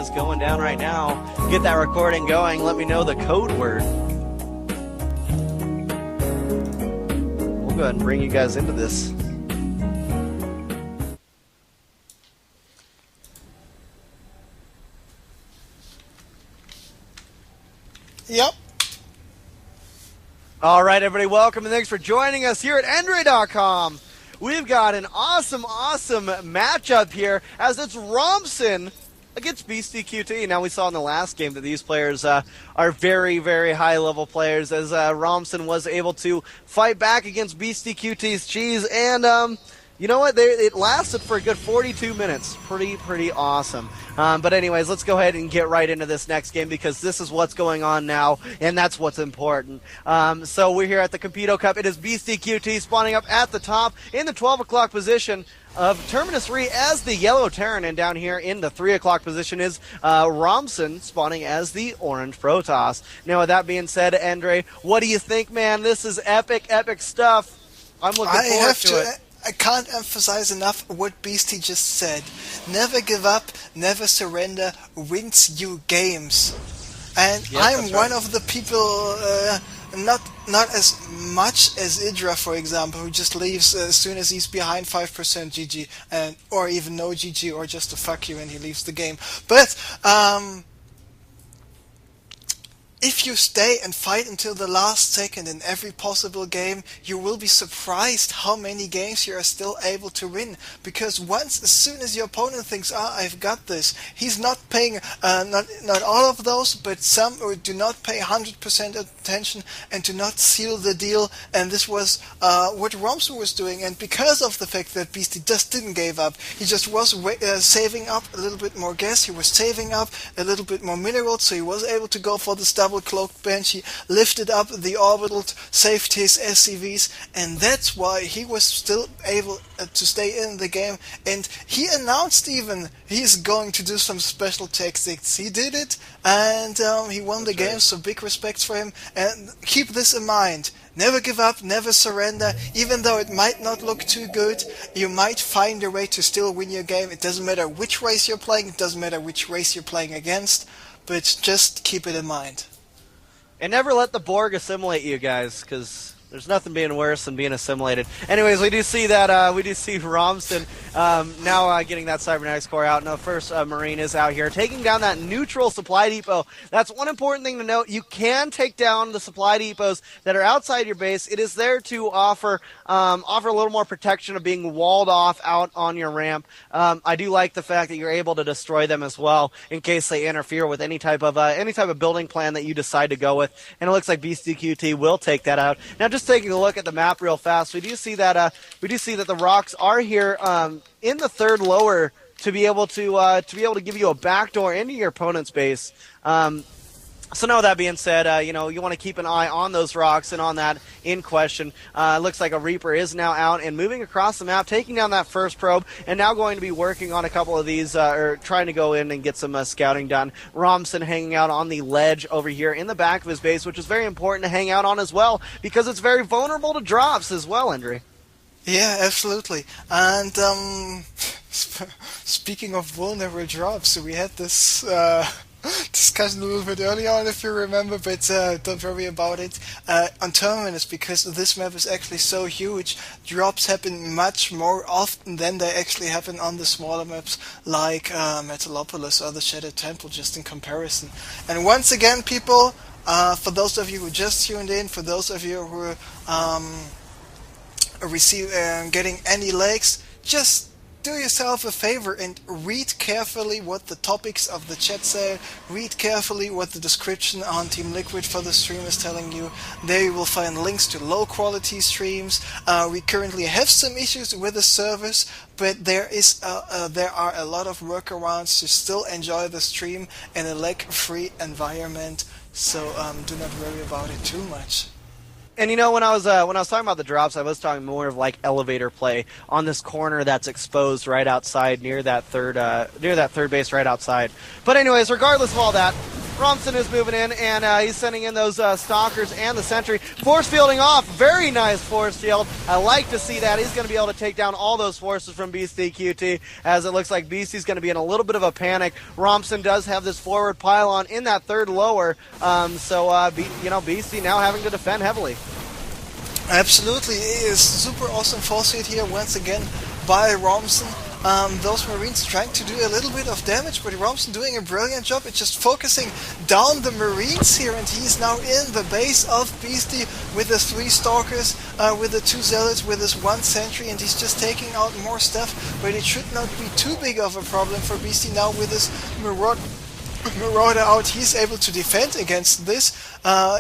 is going down right now. Get that recording going. Let me know the code word. We'll go ahead and bring you guys into this. Yep. All right, everybody, welcome and thanks for joining us here at Endre.com. We've got an awesome matchup here as it's Romson against Beastyqt. Now, we saw in the last game that these players are very, very high-level players, as Romson was able to fight back against Beastyqt's cheese, and you know what? It lasted for a good 42 minutes. Pretty awesome. But anyways, let's go ahead and get right into this next game because this is what's going on now, and that's what's important. So we're here at the Competo Cup. It is Beastyqt spawning up at the top in the 12 o'clock position of Terminus 3 as the yellow Terran, and down here in the 3 o'clock position is Romson spawning as the orange Protoss. Now, with that being said, Endre, what do you think, man? This is epic stuff. I'm looking forward to it. I can't emphasize enough what Beastie just said. Never give up, never surrender, wins you games. And yep, I'm one of the people, not as much as Idra, for example, who just leaves as soon as he's behind 5% GG, or even no GG, or just a fuck you and he leaves the game. But, if you stay and fight until the last second in every possible game, you will be surprised how many games you are still able to win. Because as soon as your opponent thinks, I've got this, he's not paying, not all of those, but some who do not pay 100% attention and do not seal the deal. And this was what Romson was doing. And because of the fact that Beastie just didn't give up, he just was saving up a little bit more gas, he was saving up a little bit more minerals, so he was able to go for this double cloaked bench. He lifted up the orbital, saved his SCVs, and that's why he was still able to stay in the game. And he announced even he's going to do some special tactics. He did it, and he won the game, so big respects for him. And keep this in mind. Never give up, never surrender. Even though it might not look too good, you might find a way to still win your game. It doesn't matter which race you're playing, it doesn't matter which race you're playing against, but just keep it in mind. And never let the Borg assimilate you guys, because there's nothing being worse than being assimilated. Anyways, we do see that, we do see Romson now getting that cybernetics core out. Now, first Marine is out here taking down that neutral supply depot. That's one important thing to note. You can take down the supply depots that are outside your base. It is there to offer a little more protection of being walled off out on your ramp. I do like the fact that you're able to destroy them as well in case they interfere with any type of building plan that you decide to go with. And it looks like Beastyqt will take that out. Now, just taking a look at the map real fast, we do see that the rocks are here in the third lower to be able to give you a backdoor into your opponent's base. So now, with that being said, you want to keep an eye on those rocks and on that in question. It looks like a Reaper is now out and moving across the map, taking down that first probe, and now going to be working on a couple of these, or trying to go in and get some scouting done. Romson hanging out on the ledge over here in the back of his base, which is very important to hang out on as well, because it's very vulnerable to drops as well, Andre. Yeah, absolutely. And speaking of vulnerable drops, we had this discussion a little bit earlier on, if you remember, but don't worry about it. On Terminus, because this map is actually so huge, drops happen much more often than they actually happen on the smaller maps like Metalopolis or the Shattered Temple, just in comparison. And once again, people, for those of you who just tuned in, for those of you who are getting any likes, just do yourself a favor and read carefully what the topics of the chat say. Read carefully what the description on Team Liquid for the stream is telling you. There you will find links to low quality streams. We currently have some issues with the service, but there are a lot of workarounds to still enjoy the stream in a lag-free environment. So do not worry about it too much. And when I was talking about the drops, I was talking more of like elevator play on this corner that's exposed right outside near that third base right outside. But anyways, regardless of all that, Romson is moving in, and he's sending in those stalkers and the sentry. Force fielding off. Very nice force field. I like to see that. He's going to be able to take down all those forces from Beastyqt, as it looks like Beasty's going to be in a little bit of a panic. Romson does have this forward pylon in that third lower, Beasty now having to defend heavily. Absolutely, it is super awesome force field here once again by Romson. Those Marines trying to do a little bit of damage, but Romson doing a brilliant job. It's just focusing down the Marines here, and he's now in the base of Beasty with the 3 Stalkers, with the 2 Zealots, with his 1 Sentry, and he's just taking out more stuff, but it should not be too big of a problem for Beasty now with his Marauder out. He's able to defend against this.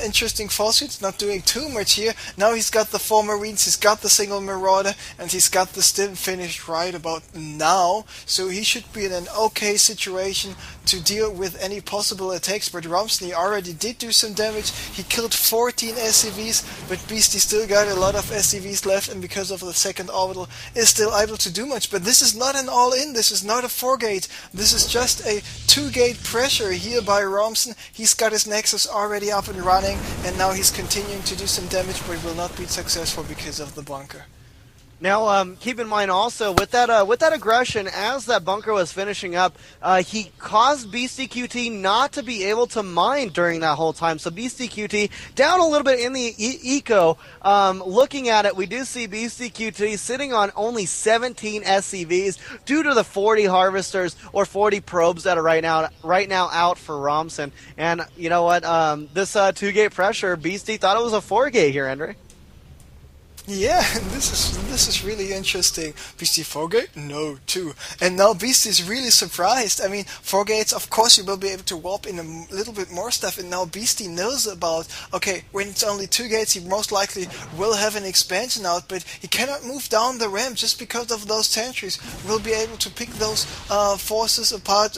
Interesting force field, not doing too much here. Now he's got the 4 Marines, he's got the single Marauder, and he's got the stim finished right about now. So he should be in an okay situation to deal with any possible attacks. But Romson already did do some damage. He killed 14 SCVs, but Beasty still got a lot of SCVs left, and because of the second orbital is still able to do much. But this is not an all-in, this is not a 4-gate, this is just a 2-gate pressure here by Romson. He's got his Nexus already up and running, and now he's continuing to do some damage, but will not be successful because of the bunker. Now, keep in mind also, with that aggression, as that bunker was finishing up, he caused Beastyqt not to be able to mine during that whole time. So Beastyqt down a little bit in the eco. Looking at it, we do see Beastyqt sitting on only 17 SCVs due to the 40 harvesters or 40 probes that are right now out for Romson. And you know what? This 2-gate pressure, Beasty thought it was a 4-gate here, Andre. Yeah, this is really interesting. Beasty 4-gate? No, 2. And now Beasty is really surprised. I mean, 4 gates, of course you will be able to warp in a little bit more stuff, and now Beasty knows about, okay, when it's only 2 gates, he most likely will have an expansion out, but he cannot move down the ramp just because of those sentries. We'll be able to pick those forces apart,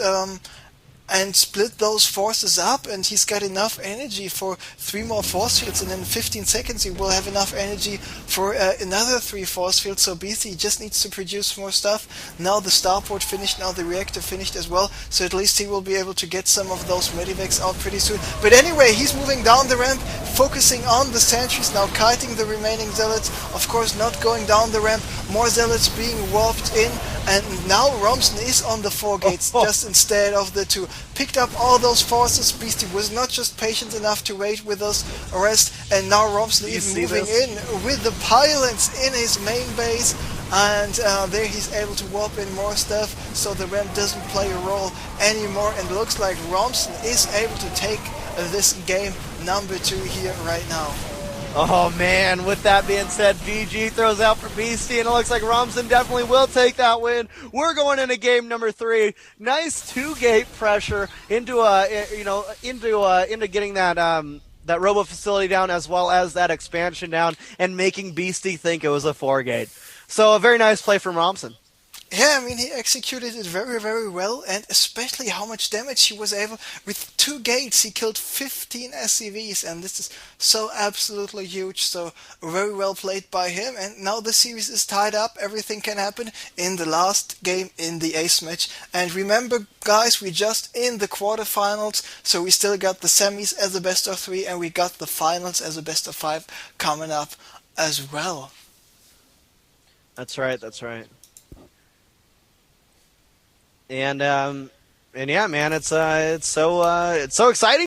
and split those forces up, and he's got enough energy for 3 more force fields, and in 15 seconds he will have enough energy for another 3 force fields. So Beasty just needs to produce more stuff. Now the starport finished, now the reactor finished as well, so at least he will be able to get some of those medivacs out pretty soon. But anyway, he's moving down the ramp, focusing on the sentries, now kiting the remaining zealots, of course not going down the ramp, more zealots being warped in, and now Romson is on the 4 gates just instead of the 2. Picked up all those forces. Beasty was not just patient enough to wait with us rest, and now Romson is moving in with the pylons in his main base, and there he's able to warp in more stuff, so the ramp doesn't play a role anymore, and looks like Romson is able to take this game number 2 here right now. Oh man, with that being said, BG throws out for Beasty, and it looks like Romson definitely will take that win. We're going into game number 3. Nice 2-gate pressure into getting that robo facility down, as well as that expansion down, and making Beasty think it was a 4-gate. So a very nice play from Romson. Yeah, I mean, he executed it very, very well, and especially how much damage he was able. With 2 gates, he killed 15 SCVs, and this is so absolutely huge. So very well played by him, and now the series is tied up. Everything can happen in the last game in the ace match. And remember, guys, we just in the quarterfinals, so we still got the semis as a best of 3, and we got the finals as a best of 5 coming up as well. That's right. That's right. And yeah, man, it's so exciting.